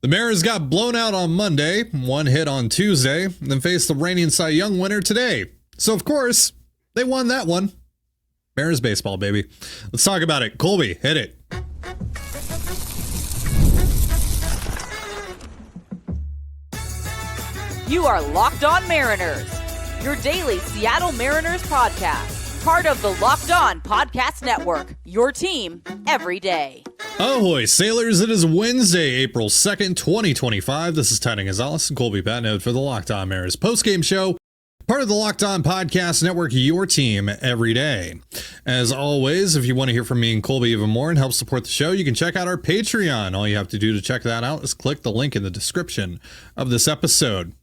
The Mariners got blown out on Monday, one hit on Tuesday, and then faced the reigning Cy Young winner today. So, of course, they won that one. Mariners baseball, baby. Let's talk about it. Colby, hit it. You are Locked On Mariners, your daily Seattle Mariners podcast. Part of the Locked On Podcast Network, your team every day. Ahoy, sailors. It is Wednesday, April 2nd, 2025. This is Ty Gonzalez and Colby Patnode for the Locked On Mariners postgame show. Part of the Locked On Podcast Network, your team every day. As always, if you want to hear from me and Colby even more and help support the show, you can check out our Patreon. All you have to do to check that out is click the link in the description of this episode.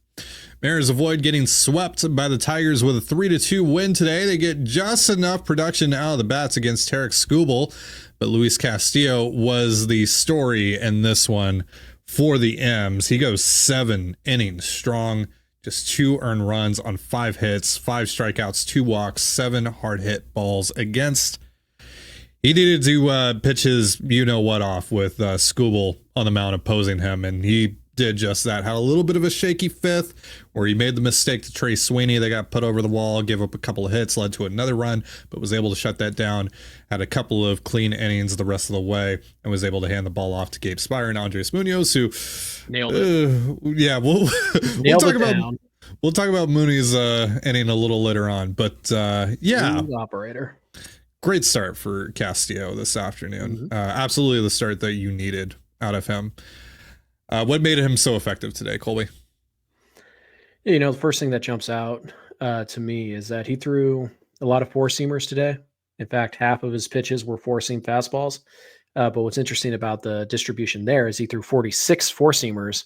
Mariners avoid getting swept by the Tigers with a 3-2 win today. They get just enough production out of the bats against Tarik Skubal, but Luis Castillo was the story in this one for the M's. He goes 7 innings strong, just 2 earned runs on 5 hits, 5 strikeouts, 2 walks, 7 hard hit balls against. He needed to pitch his you-know-what off with Skubal on the mound opposing him, and he did just that. Had a little bit of a shaky fifth where he made the mistake to Trey Sweeney. They got put over the wall, gave up a couple of hits, led to another run, but was able to shut that down. Had a couple of clean innings the rest of the way and was able to hand the ball off to Gabe Speier and Munoz, who nailed it. Yeah, we'll talk about Mooney's inning a little later on, but yeah. Smooth operator. Great start for Castillo this afternoon. Absolutely the start that you needed out of him. What made him so effective today, Colby? You know, the first thing that jumps out to me is that he threw a lot of four-seamers today. In fact, half of his pitches were four-seam fastballs. But what's interesting about the distribution there is he threw 46 four-seamers,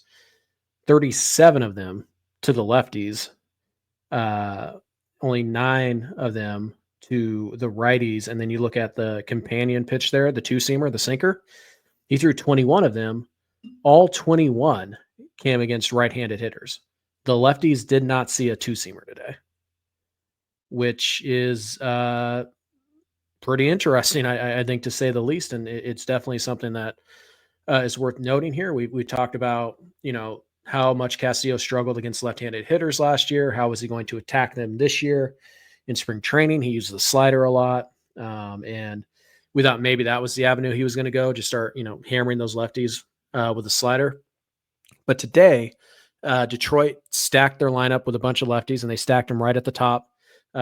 37 of them to the lefties, only 9 of them to the righties. And then you look at the companion pitch there, the two-seamer, the sinker. He threw 21 of them. All 21 came against right-handed hitters. The lefties did not see a two-seamer today, which is pretty interesting, I think, to say the least. And it's definitely something that is worth noting here. We talked about, you know, how much Castillo struggled against left-handed hitters last year. How was he going to attack them this year? In spring training, he used the slider a lot. And we thought maybe that was the avenue he was going to go, just start, you know, hammering those lefties with a slider. But today, Detroit stacked their lineup with a bunch of lefties, and they stacked them right at the top.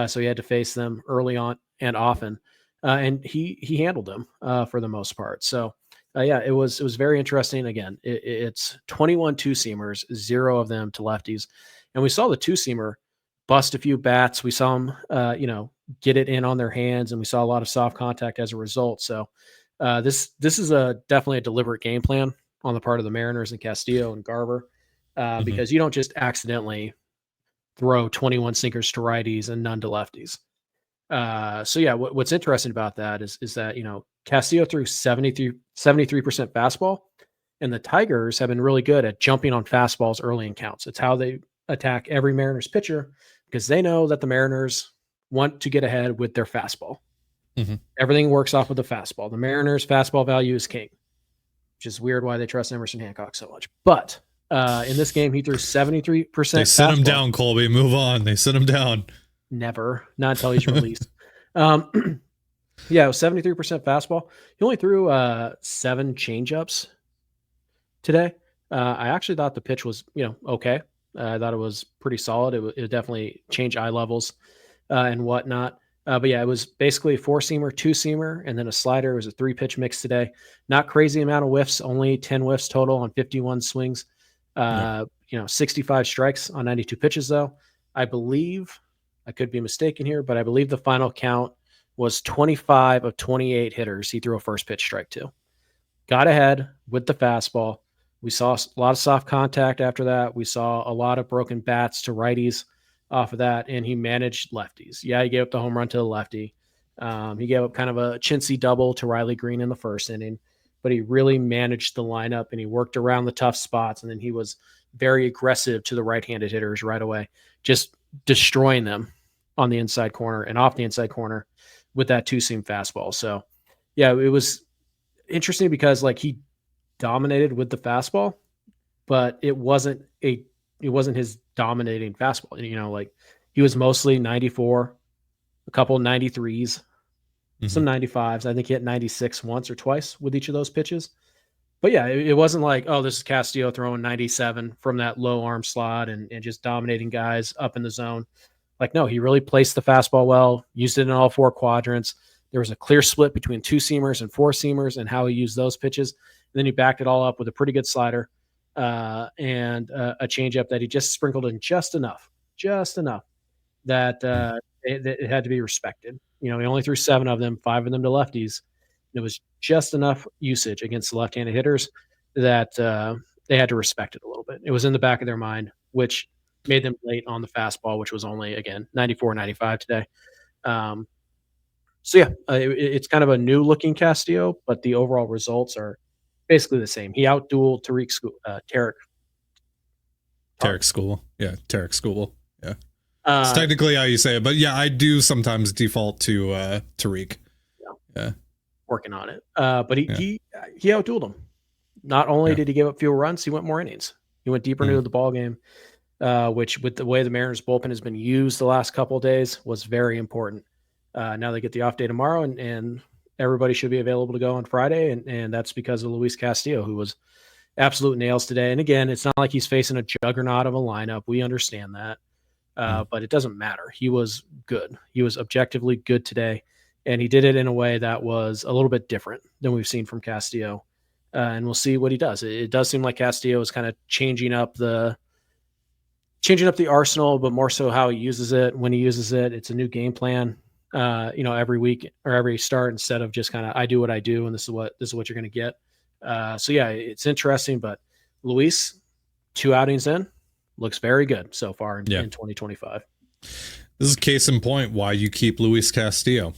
So he had to face them early on and often. And he handled them for the most part. So, yeah, it was very interesting. Again, it's 21 two-seamers, 0 of them to lefties. And we saw the two-seamer bust a few bats. We saw them, get it in on their hands, and we saw a lot of soft contact as a result. So this is definitely a deliberate game plan on the part of the Mariners and Castillo and Garver, because you don't just accidentally throw 21 sinkers to righties and none to lefties. So yeah, what's interesting about that is that, you know, Castillo threw 73% fastball, and the Tigers have been really good at jumping on fastballs early in counts. It's how they attack every Mariners pitcher, because they know that the Mariners want to get ahead with their fastball. Everything works off of the fastball. The Mariners' fastball value is king, which is weird why they trust Emerson Hancock so much. But in this game, he threw 73%. They sit him down, Colby. Move on. They sit him down. Never. Not until he's released. Yeah, it was 73% fastball. He only threw 7 changeups today. I actually thought the pitch was, okay. I thought it was pretty solid. It definitely changed eye levels and whatnot. But yeah, it was basically a 4-seamer, 2-seamer, and then a slider. It was a 3-pitch mix today. Not crazy amount of whiffs, only 10 whiffs total on 51 swings. 65 strikes on 92 pitches, though. I believe, I could be mistaken here, but I believe the final count was 25 of 28 hitters he threw a first pitch strike to. Got ahead with the fastball. We saw a lot of soft contact after that. We saw a lot of broken bats to righties off of that, and he managed lefties. Yeah, he gave up the home run to the lefty. He gave up kind of a chintzy double to Riley Green in the first inning, but he really managed the lineup, and he worked around the tough spots, and then he was very aggressive to the right-handed hitters right away, just destroying them on the inside corner and off the inside corner with that 2-seam fastball. So, yeah, it was interesting because, like, he dominated with the fastball, but it wasn't his dominating fastball. Like he was mostly 94, a couple 93s, some 95s. I think he hit 96 once or twice with each of those pitches. But yeah, it wasn't like, oh, this is Castillo throwing 97 from that low arm slot and just dominating guys up in the zone. Like, no, he really placed the fastball well, used it in all 4 quadrants. There was a clear split between 2-seamers and 4-seamers and how he used those pitches. And then he backed it all up with a pretty good slider and a changeup that he just sprinkled in just enough that it had to be respected. He only threw 7 of them, 5 of them to lefties. It was just enough usage against the left-handed hitters that they had to respect it a little bit. It was in the back of their mind, which made them late on the fastball, which was only, again, 94, 95 today. It's kind of a new-looking Castillo, but the overall results are basically the same. He outdueled Tarik Skubal. Yeah, Tarik Skubal. Yeah. It's technically how you say it, but yeah, I do sometimes default to Tarik. Yeah. Working on it. But he outdueled him. Not only did he give up fewer runs, he went more innings. He went deeper into the ball game, which with the way the Mariners bullpen has been used the last couple of days was very important. Now they get the off day tomorrow and everybody should be available to go on Friday. And that's because of Luis Castillo, who was absolute nails today. And again, it's not like he's facing a juggernaut of a lineup. We understand that. But it doesn't matter. He was good. He was objectively good today. And he did it in a way that was a little bit different than we've seen from Castillo. And we'll see what he does. It does seem like Castillo is kind of changing up the arsenal, but more so how he uses it. When he uses it, it's a new game plan, every week or every start, instead of just kind of, I do what I do, and this is what you're going to get. It's interesting, but Luis, 2 outings in, looks very good so far in 2025. This is case in point why you keep Luis Castillo.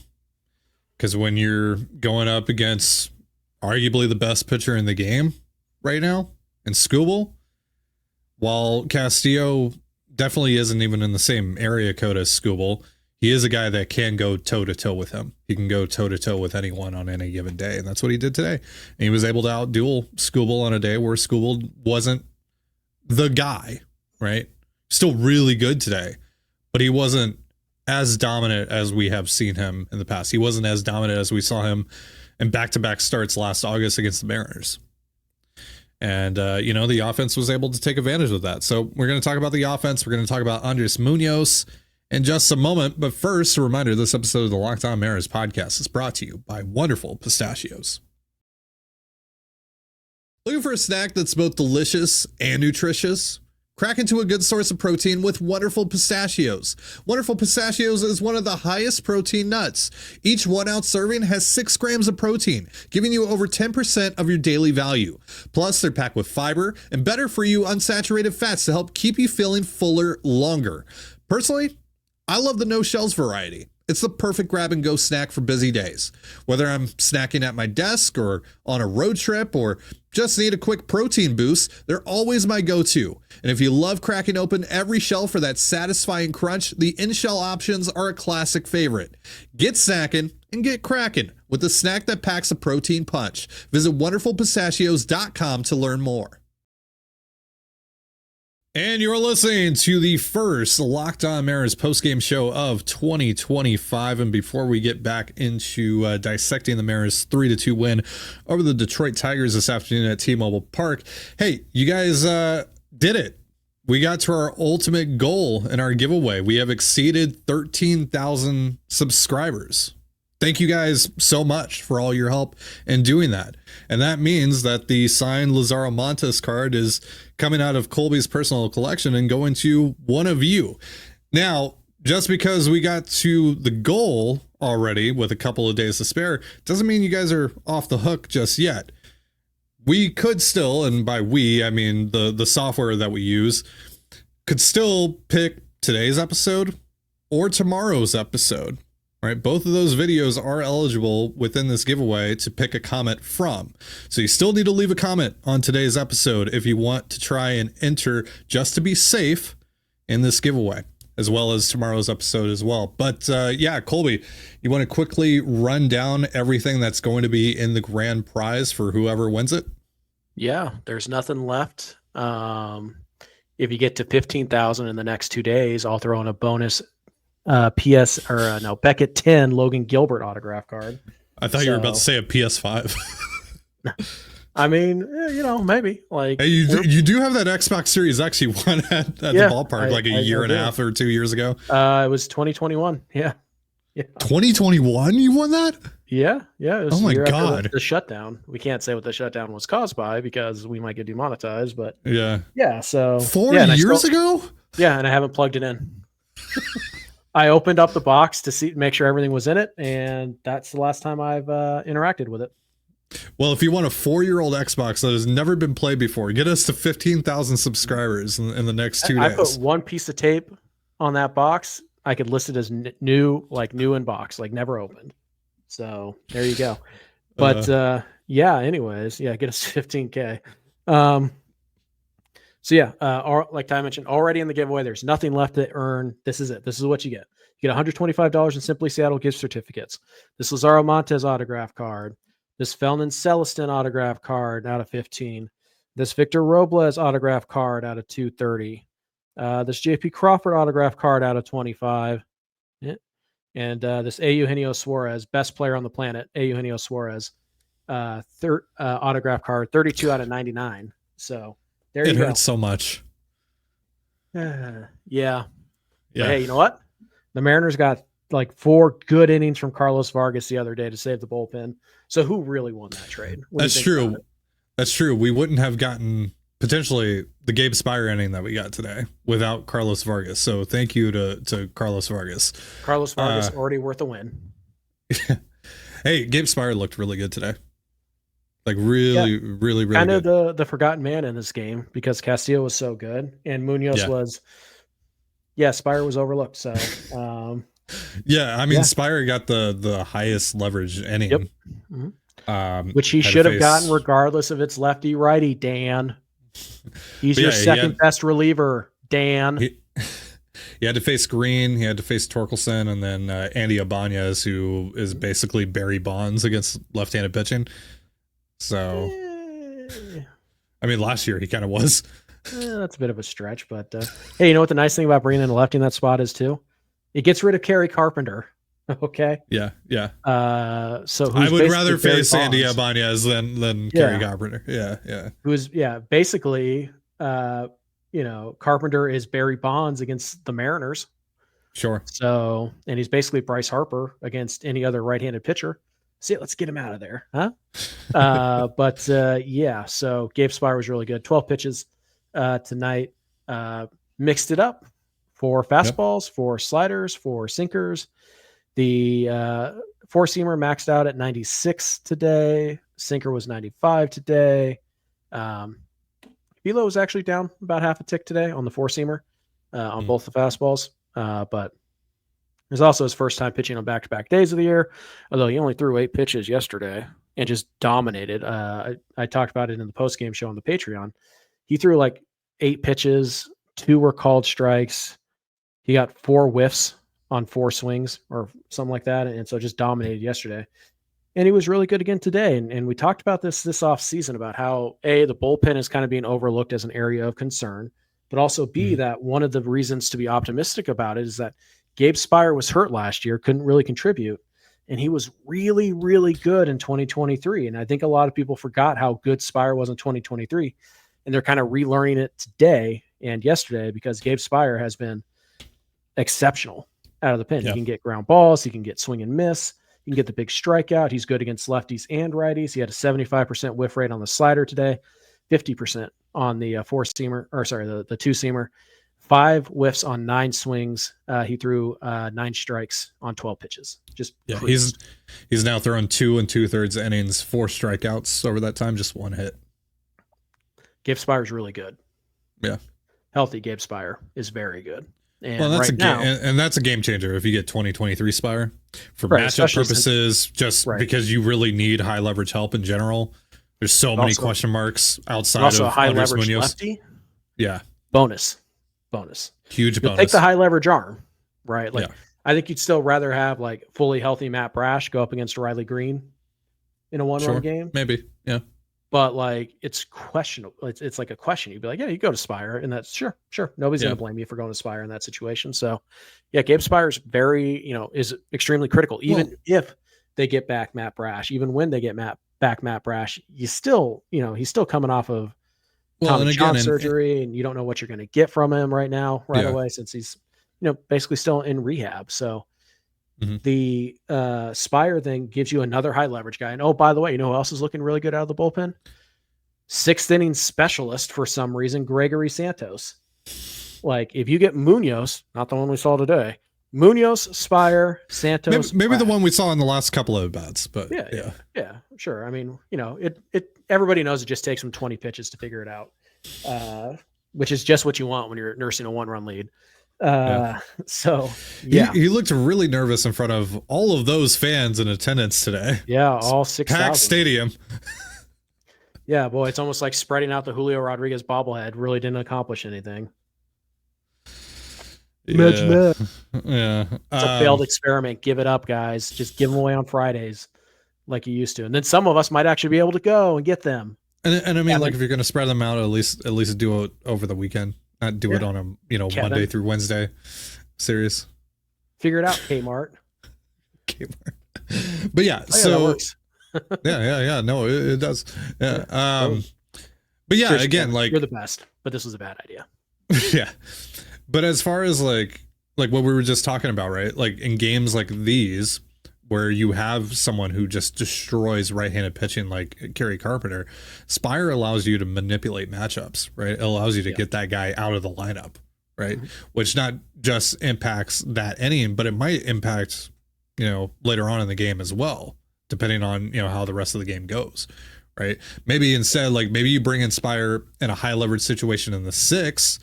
Because when you're going up against arguably the best pitcher in the game right now, in Skubal, while Castillo definitely isn't even in the same area code as Skubal, he is a guy that can go toe-to-toe with him. He can go toe-to-toe with anyone on any given day, and that's what he did today. And he was able to outduel Skubal on a day where Skubal wasn't the guy, right? Still really good today, but he wasn't as dominant as we have seen him in the past. He wasn't as dominant as we saw him in back-to-back starts last August against the Mariners. And, the offense was able to take advantage of that. So we're going to talk about the offense. We're going to talk about Andres Munoz in just a moment. But first, a reminder, this episode of the Locked On Mariners podcast is brought to you by wonderful Pistachios. Looking for a snack that's both delicious and nutritious? Crack into a good source of protein with Wonderful Pistachios. Wonderful Pistachios is one of the highest protein nuts. Each 1 ounce serving has 6 grams of protein, giving you over 10% of your daily value. Plus, they're packed with fiber and better for you unsaturated fats to help keep you feeling fuller longer. Personally, I love the no shells variety. It's the perfect grab and go snack for busy days. Whether I'm snacking at my desk or on a road trip or just need a quick protein boost, they're always my go-to. And if you love cracking open every shell for that satisfying crunch, the in-shell options are a classic favorite. Get snackin' and get crackin' with the snack that packs a protein punch. Visit wonderfulpistachios.com to learn more. And you're listening to the first Locked On Mariners postgame show of 2025. And before we get back into dissecting the Mariners 3-2 win over the Detroit Tigers this afternoon at T-Mobile Park, hey, you guys did it. We got to our ultimate goal in our giveaway. We have exceeded 13,000 subscribers. Thank you guys so much for all your help in doing that. And that means that the signed Lazaro Montes card is coming out of Colby's personal collection and going to one of you. Now, just because we got to the goal already with a couple of days to spare, doesn't mean you guys are off the hook just yet. We could still, and by we, I mean the software that we use, could still pick today's episode or tomorrow's episode. Right, both of those videos are eligible within this giveaway to pick a comment from. So you still need to leave a comment on today's episode if you want to try and enter just to be safe in this giveaway, as well as tomorrow's episode as well. But Colby, you want to quickly run down everything that's going to be in the grand prize for whoever wins it? Yeah, there's nothing left If you get to 15,000 in the next 2 days, I'll throw in a bonus Beckett 10 Logan Gilbert autograph card. I thought you were about to say a PS5. I mean, maybe like hey, you do have that Xbox Series X you won at the ballpark like a year and a half or 2 years ago. It was 2021. Yeah. 2021 you won that? Yeah. It was oh my God. The shutdown. We can't say what the shutdown was caused by because we might get demonetized, but yeah. So 4 years ago? Yeah. And I haven't plugged it in. I opened up the box to make sure everything was in it. And that's the last time I've interacted with it. Well, if you want a 4-year-old Xbox that has never been played before, get us to 15,000 subscribers in the next 2 days. I put one piece of tape on that box. I could list it as new in box, like never opened. So there you go. But anyways, get us 15K. Like Ty mentioned, already in the giveaway, there's nothing left to earn. This is it. This is what you get. You get $125 in Simply Seattle gift certificates. This Lazaro Montez autograph card. This Felton Celestin autograph card out of 15. This Victor Robles autograph card out of 230. This JP Crawford autograph card out of 25. Yeah. And this Eugenio Suarez, best player on the planet, Eugenio Suarez, autograph card, 32 out of 99. So there you go. It hurts so much. Yeah. But hey, you know what? The Mariners got like 4 good innings from Carlos Vargas the other day to save the bullpen. So who really won that trade? That's true. That's true. We wouldn't have gotten potentially the Gabe Speier inning that we got today without Carlos Vargas. So thank you to Carlos Vargas. Carlos Vargas already worth a win. Hey, Gabe Speier looked really good today. Like really kind good. of the forgotten man in this game because Castillo was so good and Munoz was. Yeah, Speier was overlooked. So. Speier got the highest leverage inning. Yep. Mm-hmm. Which he should have gotten regardless if it's lefty righty, Dan. He's your second best reliever, Dan. He had to face Green, he had to face Torkelson, and then Andy Ibanez, who is basically Barry Bonds against left-handed pitching. So, I mean, last year he kind of was. That's a bit of a stretch, but hey, you know what the nice thing about bringing in a lefty in that spot is too? It gets rid of Kerry Carpenter. Okay. Yeah. So I would rather face Andy Ibanez than Kerry Carpenter. Yeah. Who's basically Carpenter is Barry Bonds against the Mariners. Sure. So and he's basically Bryce Harper against any other right-handed pitcher. See, let's get him out of there, huh? So Gabe Speier was really good. 12 pitches tonight. Mixed it up. 4 fastballs, 4 sliders, 4 sinkers. The 4-seamer maxed out at 96 today. Sinker was 95 today. Velo was actually down about half a tick today on the 4-seamer on both the fastballs. But it was also his first time pitching on back-to-back days of the year, although he only threw 8 pitches yesterday and just dominated. I talked about it in the postgame show on the Patreon. He threw like 8 pitches. 2 were called strikes. He got 4 whiffs on 4 swings or something like that. And so just dominated yesterday. And he was really good again today. And we talked about this off season about how the bullpen is kind of being overlooked as an area of concern, but also B, that one of the reasons to be optimistic about it is that Gabe Speier was hurt last year, couldn't really contribute. And he was really, really good in 2023. And I think a lot of people forgot how good Speier was in 2023. And they're kind of relearning it today and yesterday because Gabe Speier has been exceptional out of the pen. He can get ground balls. He can get swing and miss. He can get the big strikeout. He's good against lefties and righties. He had a 75% whiff rate on the slider today, 50% on the 4-seamer, the 2-seamer, 5 whiffs on 9 swings. He threw 9 strikes on 12 pitches. He's now thrown 2 2/3 innings, 4 strikeouts over that time, just 1 hit. Gabe Speier is really good. Yeah. Healthy Gabe Speier is very good. And well, that's a game changer if you get 2023 Speier for matchup purposes, because you really need high leverage help in general. There's so many question marks outside of a high Andres leverage Munoz. lefty. Yeah. Bonus. Huge bonus. Take the high leverage arm, right? I think you'd still rather have like fully healthy Matt Brash go up against Riley Green in a 1-run game. Maybe. Yeah. but like it's questionable. It's like a question. You'd be like, yeah, you go to Speier, and that's sure. Nobody's going to blame you for going to Speier in that situation. So, yeah, Gabe Speier's very, is extremely critical. Even if they get back Matt Brash, even when they get back Matt Brash, he's still coming off of Tommy John surgery, and you don't know what you're going to get from him right away, since he's, basically still in rehab. So the Speier thing gives you another high leverage guy. And oh, by the way, you know who else is looking really good out of the bullpen? 6th inning specialist for some reason, Gregory Santos. Like if you get Munoz, not the one we saw today, Munoz, Speier, Santos. Maybe the one we saw in the last couple of bats, but yeah, sure. I mean, everybody knows it just takes them 20 pitches to figure it out, which is just what you want when you're nursing a 1-run lead. So yeah, he looked really nervous in front of all of those fans in attendance today. Yeah, all 6,000. Packed stadium. Yeah, boy, it's almost like spreading out the Julio Rodriguez bobblehead really didn't accomplish anything. Yeah. It's a failed experiment. Give it up, guys. Just give them away on Fridays like you used to. And then some of us might actually be able to go and get them. And I mean, like if you're going to spread them out, at least do it over the weekend, not do it on a, Monday through Wednesday series. Figure it out, Kmart. But yeah, that works. yeah. No, it does. Yeah. But yeah, seriously, again, like you're the best, but this was a bad idea. Yeah. But as far as like what we were just talking about, right? Like in games like these, where you have someone who just destroys right-handed pitching like Kerry Carpenter, Speier allows you to manipulate matchups, right? It allows you to get that guy out of the lineup, right? Which not just impacts that inning, but it might impact, later on in the game as well, depending on, how the rest of the game goes, right? Maybe instead, maybe you bring in Speier in a high leverage situation in the 6th,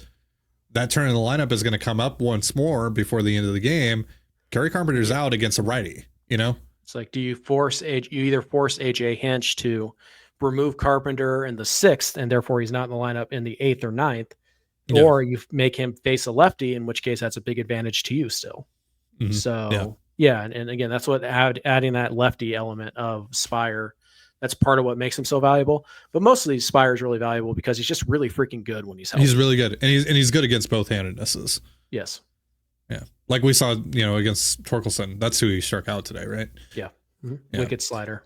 that turn in the lineup is going to come up once more before the end of the game. Kerry Carpenter's out against a righty, It's like, do you either force AJ Hinch to remove Carpenter in the 6th, and therefore he's not in the lineup in the 8th or 9th, or you make him face a lefty, in which case that's a big advantage to you still. So and again, that's what adding that lefty element of Speier, that's part of what makes him so valuable. But mostly Speier is really valuable because he's just really freaking good when he's healthy. He's really good. And he's good against both handednesses. Yes. Yeah. Like we saw, against Torkelson. That's who he struck out today, right? Yeah. Wicked slider.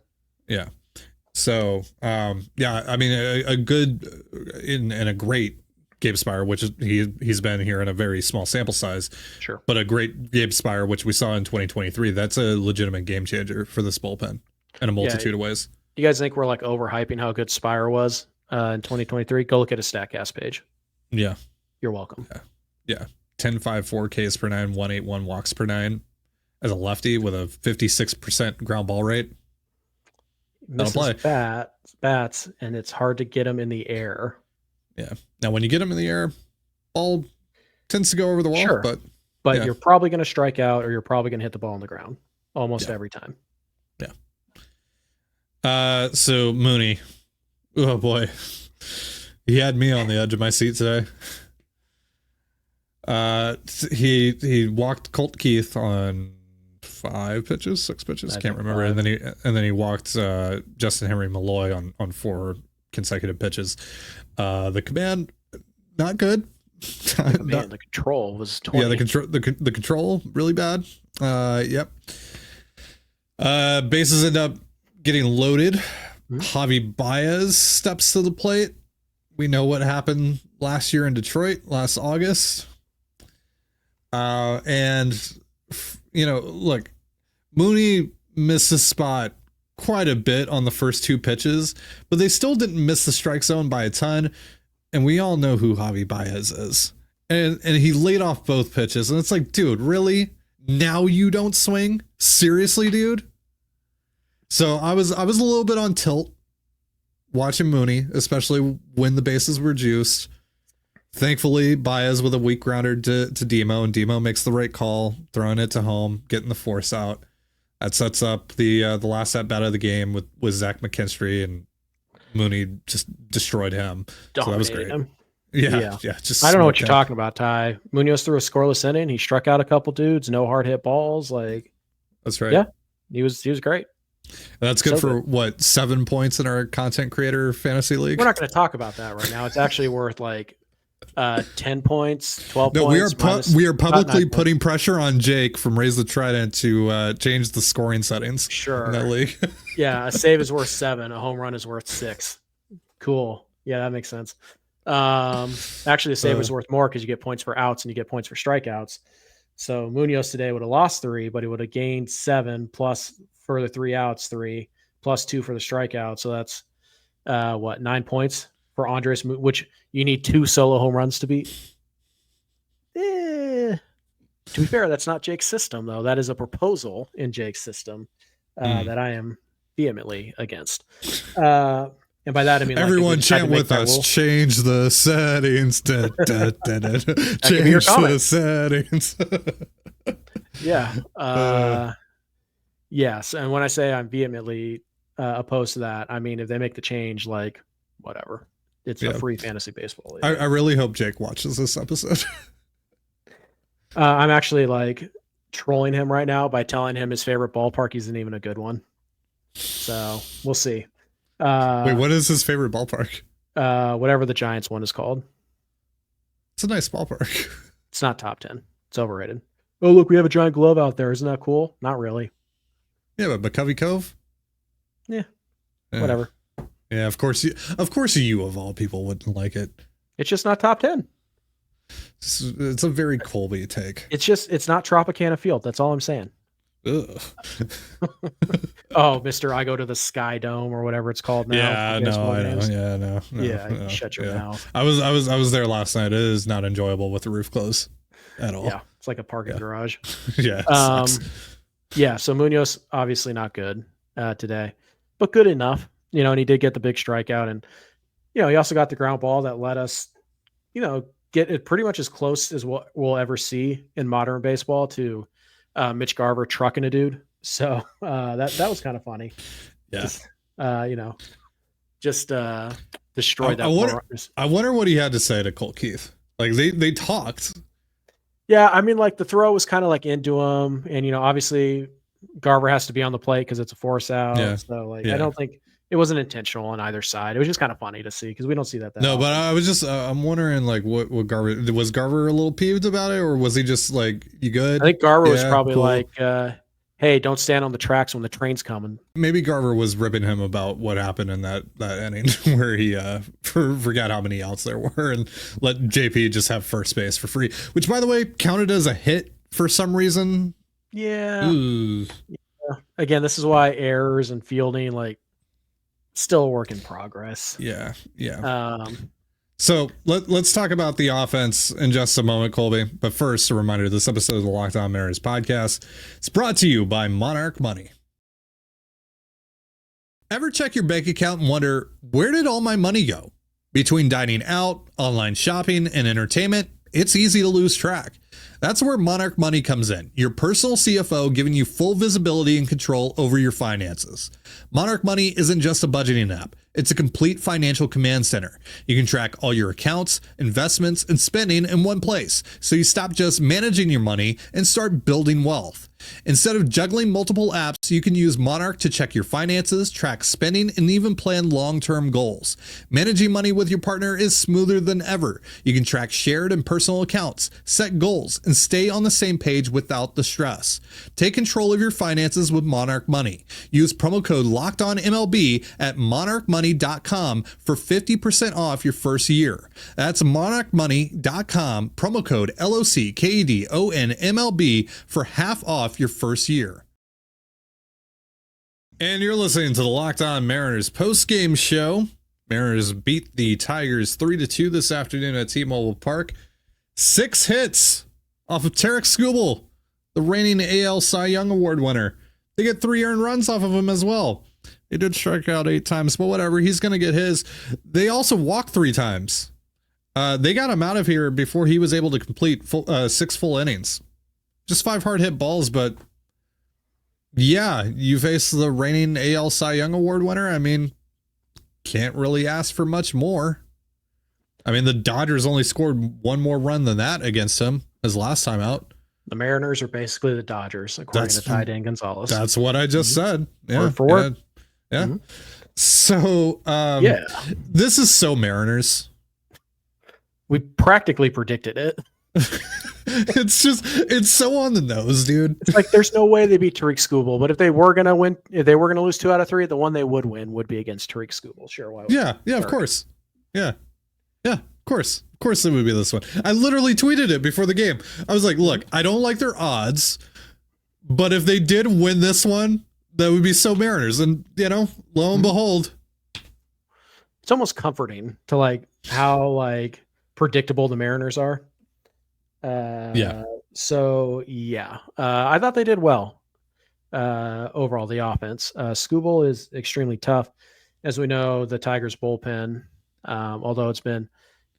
Yeah. So, I mean, a good and a great Gabe Speier, which is he's been here in a very small sample size. Sure. But a great Gabe Speier, which we saw in 2023, that's a legitimate game changer for this bullpen in a multitude of ways. You guys think we're overhyping how good Speier was in 2023? Go look at his StatCast page. Yeah. You're welcome. Yeah. 10.54 Ks per 9, 181 walks per 9 as a lefty with a 56% ground ball rate. Misses bats, and it's hard to get him in the air. Yeah. Now, when you get him in the air, ball tends to go over the wall. Sure. But you're probably going to strike out, or you're probably going to hit the ball on the ground almost every time. Yeah. So Mooney, oh boy, he had me on the edge of my seat today. He walked Colt Keith on 6 pitches, can't remember. 5. And then he walked Justin Henry Malloy on 4 consecutive pitches. The command, not good. The control was 20. Yeah, the control really bad. Yep. Bases end up getting loaded. Javi Baez steps to the plate. We know what happened last year in Detroit, last August. Look, Mooney missed his spot quite a bit on the first 2 pitches, but they still didn't miss the strike zone by a ton. And we all know who Javi Baez is. And he laid off both pitches. And it's like, dude, really? Now you don't swing? Seriously, dude? So I was a little bit on tilt watching Mooney, especially when the bases were juiced. Thankfully, Baez with a weak grounder to Demo, and Demo makes the right call, throwing it to home, getting the force out. That sets up the last at bat of the game with Zach McKinstry, and Mooney just destroyed him. Dominated so that was great. Him. Yeah. Just I don't know what you're talking about, Ty. Munoz threw a scoreless inning. He struck out a couple dudes, no hard hit balls. That's right. Yeah, he was great. That's good So for what, 7 points in our content creator fantasy league? We're not going to talk about that right now. It's actually worth like 10 points, 12 No, points. we are publicly 9 putting pressure on Jake from Raise the Trident to change the scoring settings. Sure. In that league. Yeah, a save is worth 7. A home run is worth 6. Cool. Yeah, that makes sense. Actually, a save is worth more because you get points for outs and you get points for strikeouts. So Munoz today would have lost 3, but he would have gained 7 plus for the 3 outs, 3 plus 2 for the strikeout. So that's 9 points for Andres, which you need 2 solo home runs to beat. To be fair, that's not Jake's system, though. That is a proposal in Jake's system that I am vehemently against. And by that, I mean, everyone like, chant with us. Rule. Change the settings. Change the settings. Yeah. Yes. And when I say I'm vehemently opposed to that, I mean, if they make the change, like, whatever. It's a free fantasy baseball league. I really hope Jake watches this episode. I'm actually like trolling him right now by telling him his favorite ballpark isn't even a good one. So we'll see. Wait, what is his favorite ballpark? Whatever the Giants one is called. It's a nice ballpark. It's not top 10. It's overrated. Oh, look, we have a giant glove out there. Isn't that cool? Not really. Yeah, but McCovey Cove? Yeah. Whatever. Yeah, of course you of all people wouldn't like it. It's just not top 10. It's a very Colby take. It's not Tropicana Field. That's all I'm saying. Ugh. Oh, Mr. I go to the Sky Dome or whatever it's called now. Yeah, no, I know. Yeah, no. Yeah, shut your mouth. I was there last night. It is not enjoyable with the roof closed at all. Yeah, it's like a parking garage. Yeah. Yeah, so Munoz obviously not good today, but good enough. And he did get the big strikeout, and he also got the ground ball that let us, get it pretty much as close as what we'll ever see in modern baseball to Mitch Garver trucking a dude. So that was kind of funny. Yeah. Just destroyed that. I wonder what he had to say to Colt Keith. Like they talked. Yeah, I mean, like the throw was kind of like into him, and obviously Garver has to be on the plate because it's a force out. Yeah. So I don't think it wasn't intentional on either side. It was just kind of funny to see because we don't see that. No, often. But I was just I'm wondering like what Garver was. Garver a little peeved about it, or was he just like, you good? I think Garver was probably cool. Like, hey, don't stand on the tracks when the train's coming. Maybe Garver was ripping him about what happened in that inning where he forgot how many outs there were and let JP just have first base for free, which by the way counted as a hit for some reason. Yeah. Again, this is why errors and fielding, like, still a work in progress. Yeah. So let's talk about the offense in just a moment, Colby. But first, a reminder, this episode of the Locked On Mariners podcast is brought to you by Monarch Money. Ever check your bank account and wonder, where did all my money go? Between dining out, online shopping, and entertainment, it's easy to lose track. That's where Monarch Money comes in, your personal CFO giving you full visibility and control over your finances. Monarch Money isn't just a budgeting app. It's a complete financial command center. You can track all your accounts, investments, and spending in one place, so you stop just managing your money and start building wealth. Instead of juggling multiple apps, you can use Monarch to check your finances, track spending, and even plan long-term goals. Managing money with your partner is smoother than ever. You can track shared and personal accounts, set goals, and stay on the same page without the stress. Take control of your finances with Monarch Money. Use promo code LOCKEDONMLB at monarchmoney.com for 50% off your first year. That's monarchmoney.com, promo code LOCKEDONMLB for half off your first year. And you're listening to the Locked On Mariners post-game show. Mariners beat the Tigers 3-2 this afternoon at T-Mobile Park. 6 hits off of Tarik Skubal, the reigning AL Cy Young Award winner. They get 3 earned runs off of him as well. They did strike out 8 times, but whatever. He's going to get his. They also walked 3 times. They got him out of here before he was able to complete 6 full innings. Just 5 hard hit balls, but yeah, you face the reigning AL Cy Young Award winner. I mean, can't really ask for much more. I mean, the Dodgers only scored 1 more run than that against him his last time out. The Mariners are basically the Dodgers, according to Ty Dan Gonzalez. That's what I just said. Yeah. Word for word. Yeah. So, this is so Mariners. We practically predicted it. It's so on the nose, dude. It's like there's no way they beat Tarik Skubal, but if they were gonna lose 2 out of 3, the one they would win would be against Tarik Skubal. Sure, why? Of course. Yeah, of course it would be this one. I literally tweeted it before the game. I was like, look, I don't like their odds, but if they did win this one, that would be so Mariners. And lo and behold, it's almost comforting to like how predictable the Mariners are. So I thought they did well. Overall, the offense. Skubal is extremely tough. As we know, the Tigers bullpen, although it's been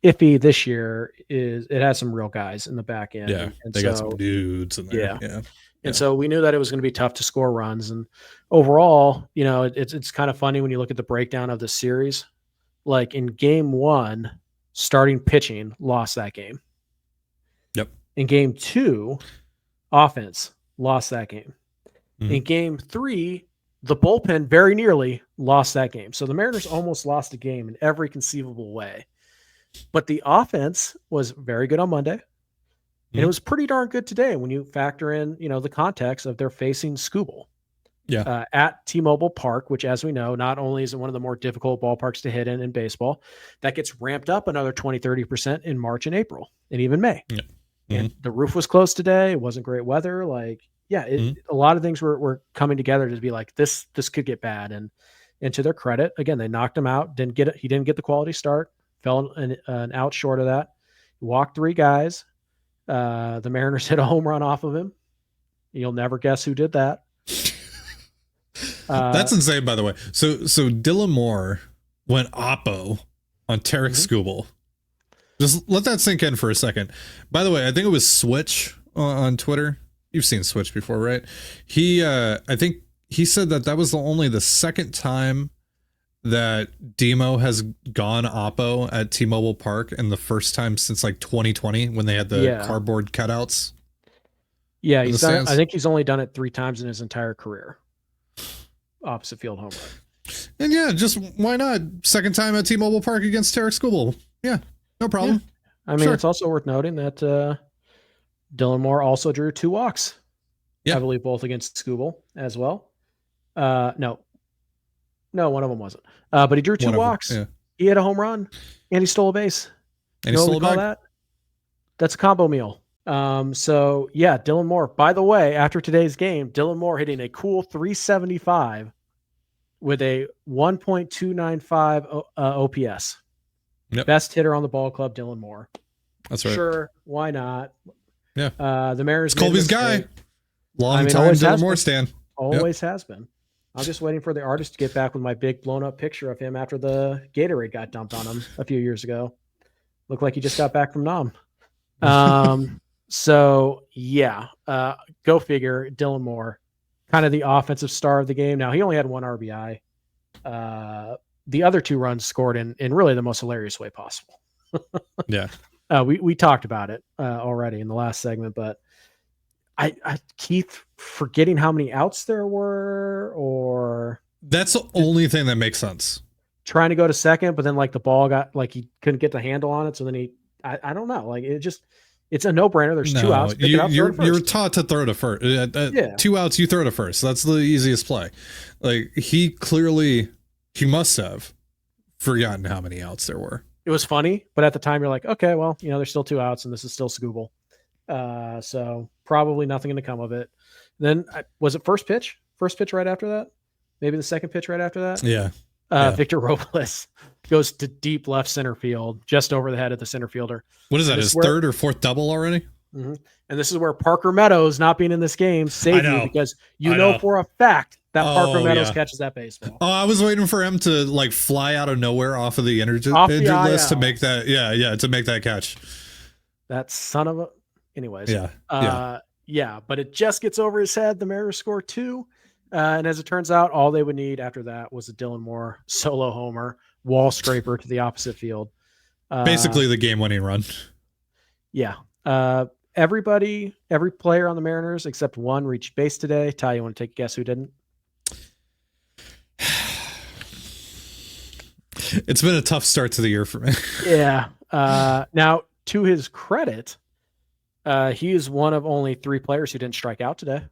iffy this year, it has some real guys in the back end. Yeah, and they got some dudes in there. Yeah. And so we knew that it was going to be tough to score runs. And overall, it's kind of funny when you look at the breakdown of the series. Like in game 1, starting pitching lost that game. Yep. In game 2, offense lost that game. Mm-hmm. In game 3, the bullpen very nearly lost that game. So the Mariners almost lost a game in every conceivable way. But the offense was very good on Monday. And it was pretty darn good today when you factor in, the context of they're facing Skubal. Yeah. At T-Mobile Park, which, as we know, not only is it one of the more difficult ballparks to hit in baseball, that gets ramped up another 20-30% in March and April and even May. Yeah. And the roof was closed today. It wasn't great weather. A lot of things were coming together to be like, this could get bad. And to their credit, again, they knocked him out. He didn't get the quality start. Fell an out short of that. He walked 3 guys. The Mariners hit a home run off of him. You'll never guess who did that. That's insane, by the way. So Dylan Moore went oppo on Tarik Skubal. Just let that sink in for a second. By the way, I think it was Switch on Twitter. You've seen Switch before, right? I think he said that was only the second time that Demo has gone oppo at T-Mobile Park, and the first time since 2020 when they had the cardboard cutouts. Yeah, I think he's only done it 3 times in his entire career. Opposite field home run. And just why not? Second time at T-Mobile Park against Tarik Skubal. Yeah, no problem. Yeah. I mean, It's also worth noting that Dylan Moore also drew 2 walks. Yeah. I believe both against Skubal as well. No, one of them wasn't. But he drew 2 walks. Yeah. He had a home run and he stole a base. And he stole a bag. That? That's a combo meal. Dylan Moore. By the way, after today's game, Dylan Moore hitting a cool 375 with a 1.295 OPS. Yep. Best hitter on the ball club, Dylan Moore. That's right. Sure, why not? Yeah. The Mariners. It's Colby's guy. Long time Dylan Moore stand. Always has been. I'm just waiting for the artist to get back with my big blown up picture of him after the Gatorade got dumped on him a few years ago. Looked like he just got back from Nam. Go figure. Dylan Moore, kind of the offensive star of the game. Now he only had 1 RBI. The other 2 runs scored in really the most hilarious way possible. Yeah. We talked about it already in the last segment, but I keep forgetting how many outs there were, or that's the only thing that makes sense. Trying to go to second, but then the ball got he couldn't get the handle on it, so then I don't know. It's a no-brainer. There's 2 outs. You're taught to throw to first. 2 outs, you throw to first. That's the easiest play. He must have forgotten how many outs there were. It was funny, but at the time you're like, okay, well, there's still 2 outs and this is still Skubal. So probably nothing going to come of it. Then was it first pitch? First pitch right after that? Maybe the second pitch right after that? Yeah. Victor Robles goes to deep left center field, just over the head of the center fielder. What is that? His 3rd or 4th double already? Mm-hmm. And this is where Parker Meadows not being in this game saved you, because you know for a fact that Parker Meadows catches that baseball. Oh, I was waiting for him to fly out of nowhere off of the injured list to make that. Yeah, to make that catch. That son of a. Anyways. Yeah. But it just gets over his head. The Mariners score 2. And as it turns out, all they would need after that was a Dylan Moore solo homer, wall scraper to the opposite field. Basically the game-winning run. Yeah. every player on the Mariners except one reached base today. Ty, you want to take a guess who didn't? It's been a tough start to the year for me. Yeah. Now, to his credit, he is one of only 3 players who didn't strike out today.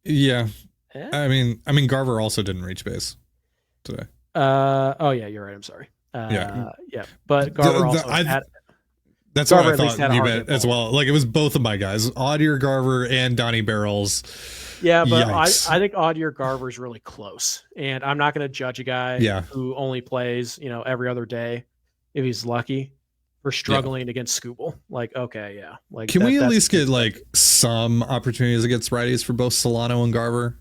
Yeah. I mean, Garver also didn't reach base today. Oh yeah, you're right. I'm sorry. Yeah. But Garver that's what I thought you meant as well. Like, it was both of my guys, Audier Garver and Donnie Barrels. Yeah, but I think Audier Garver is really close, and I'm not going to judge a guy who only plays, every other day, if he's lucky, for struggling against Skubal. Like, okay, yeah. Like, can we at least get like some opportunities against righties for both Solano and Garver?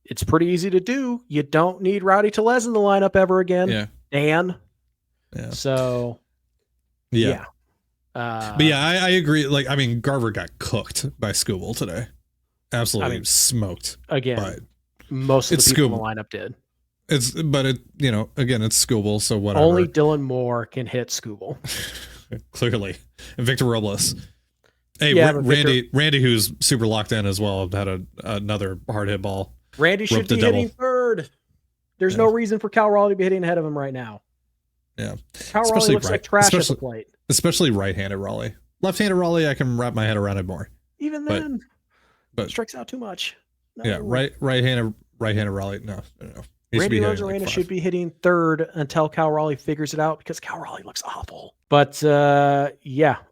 It's pretty easy to do. You don't need Rowdy Tellez in the lineup ever again. Yeah, Dan. Yeah. So. Yeah. But yeah, I agree. Like, I mean, Garver got cooked by Skubal today. Absolutely smoked. Again, but most of the people in the lineup did. It's Skubal, so whatever. Only Dylan Moore can hit Skubal. Clearly. And Victor Robles. Hey, Randy, who's super locked in as well, had another hard hit ball. Randy should be hitting third. There's no reason for Cal Raleigh to be hitting ahead of him right now. Yeah. Cal Raleigh looks like trash at the plate. Especially right-handed Raleigh. Left-handed Raleigh, I can wrap my head around it more. Even then. But strikes out too much. No. Yeah, right-handed Raleigh. No. Randy Rosarena should be hitting third until Cal Raleigh figures it out, because Cal Raleigh looks awful. But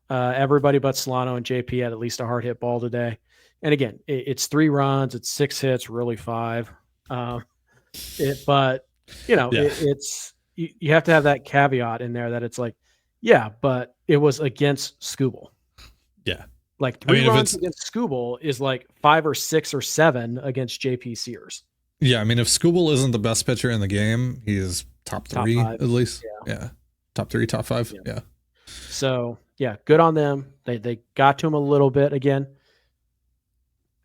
everybody but Solano and JP had at least a hard hit ball today. And again, it's 3 runs, it's 6 hits, really 5. It's you have to have that caveat in there that it's like, but it was against Skubal. Yeah. Like 3 runs against Skubal is like 5 or 6 or 7 against JP Sears. Yeah, I mean, if Skubal isn't the best pitcher in the game, he is top 3 at least. Yeah. Top 3, top 5. Yeah. So good on them. They got to him a little bit again.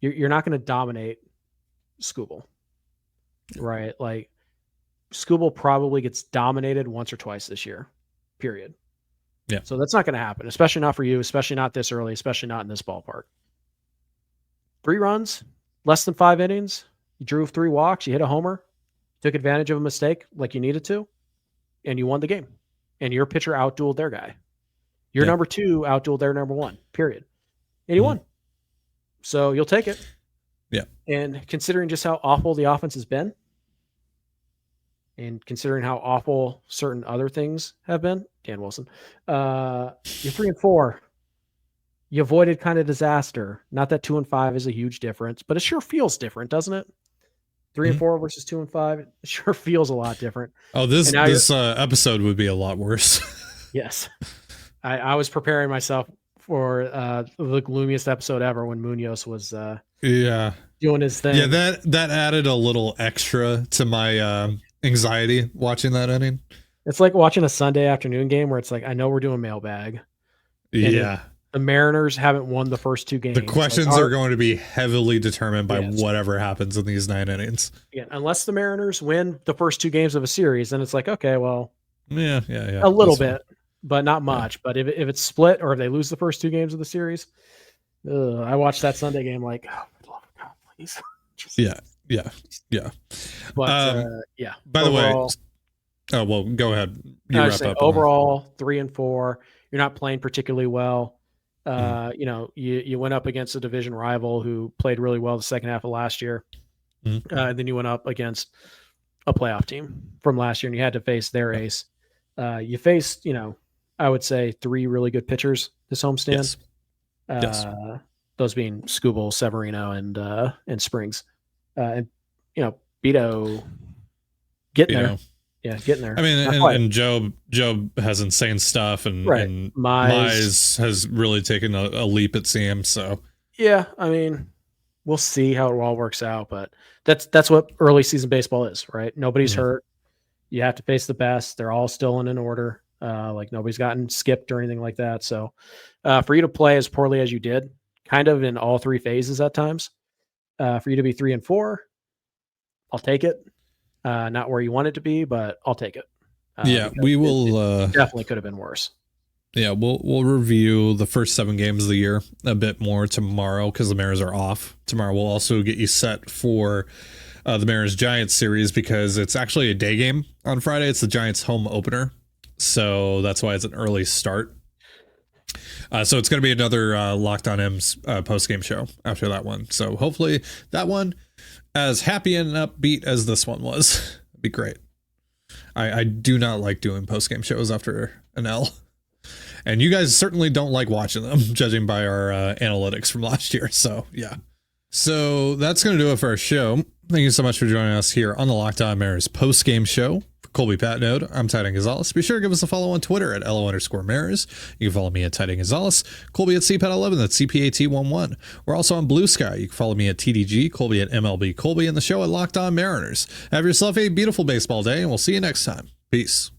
You're not going to dominate Skubal, right? Like, Skubal probably gets dominated once or twice this year, period. Yeah. So that's not going to happen, especially not for you, especially not this early, especially not in this ballpark. 3 runs, less than 5 innings. You drew 3 walks. You hit a homer, took advantage of a mistake like you needed to, and you won the game. And your pitcher outdueled their guy. Your number 2 outdueled their number 1, period. And he won. So you'll take it. Yeah. And considering just how awful the offense has been, and considering how awful certain other things have been, Dan Wilson, you're 3-4. You avoided kind of disaster. Not that 2-5 is a huge difference, but it sure feels different, doesn't it? 3-4 versus 2-5. It sure feels a lot different. Oh, this episode would be a lot worse. Yes. I was preparing myself for the gloomiest episode ever when Munoz was doing his thing. Yeah, that added a little extra to my anxiety watching that inning. It's like watching a Sunday afternoon game where it's like, I know we're doing mailbag. Yeah. The Mariners haven't won the first 2 games. The questions are going to be heavily determined by whatever happens in these 9 innings. Yeah, unless the Mariners win the first 2 games of a series, then it's like, okay, well, yeah, a little bit, but not much. Yeah. But if it's split, or if they lose the first 2 games of the series, I watched that Sunday game like, oh, for the love of God, please. Yeah. But By overall, the way, well, go ahead. You wrap up. Overall, 3-4. You're not playing particularly well. You went up against a division rival who played really well the second half of last year. And then you went up against a playoff team from last year, and you had to face their ace. You faced, I would say 3 really good pitchers this homestand. Yes. Those being Skubal, Severino, and Springs. And Beto getting there. Yeah, getting there. I mean, and Job has insane stuff, and Mize has really taken a leap, it seems. So yeah, I mean, we'll see how it all works out, but that's what early season baseball is, right? Nobody's hurt. You have to face the best. They're all still in an order. Like nobody's gotten skipped or anything like that. So for you to play as poorly as you did, kind of in all 3 phases at times, for you to be 3-4, I'll take it. Not where you want it to be, but I'll take it. We will. It definitely could have been worse. Yeah, we'll review the first 7 games of the year a bit more tomorrow because the Mariners are off. Tomorrow we'll also get you set for the Mariners Giants series because it's actually a day game on Friday. It's the Giants home opener, so that's why it's an early start. So it's going to be another Locked On M's post-game show after that one. So hopefully that one, as happy and upbeat as this one was, would be great. I do not like doing post-game shows after an L. And you guys certainly don't like watching them, judging by our analytics from last year. So, yeah. So that's going to do it for our show. Thank you so much for joining us here on the Locked On Mariners post-game show. For Colby Patnode, I'm Titan Gonzalez. Be sure to give us a follow on Twitter at @LO_Mariners. You can follow me at Titan Gonzalez. Colby at CPAT11, that's CPAT11. We're also on Blue Sky. You can follow me at TDG, Colby at MLB Colby, and the show at Locked On Mariners. Have yourself a beautiful baseball day, and we'll see you next time. Peace.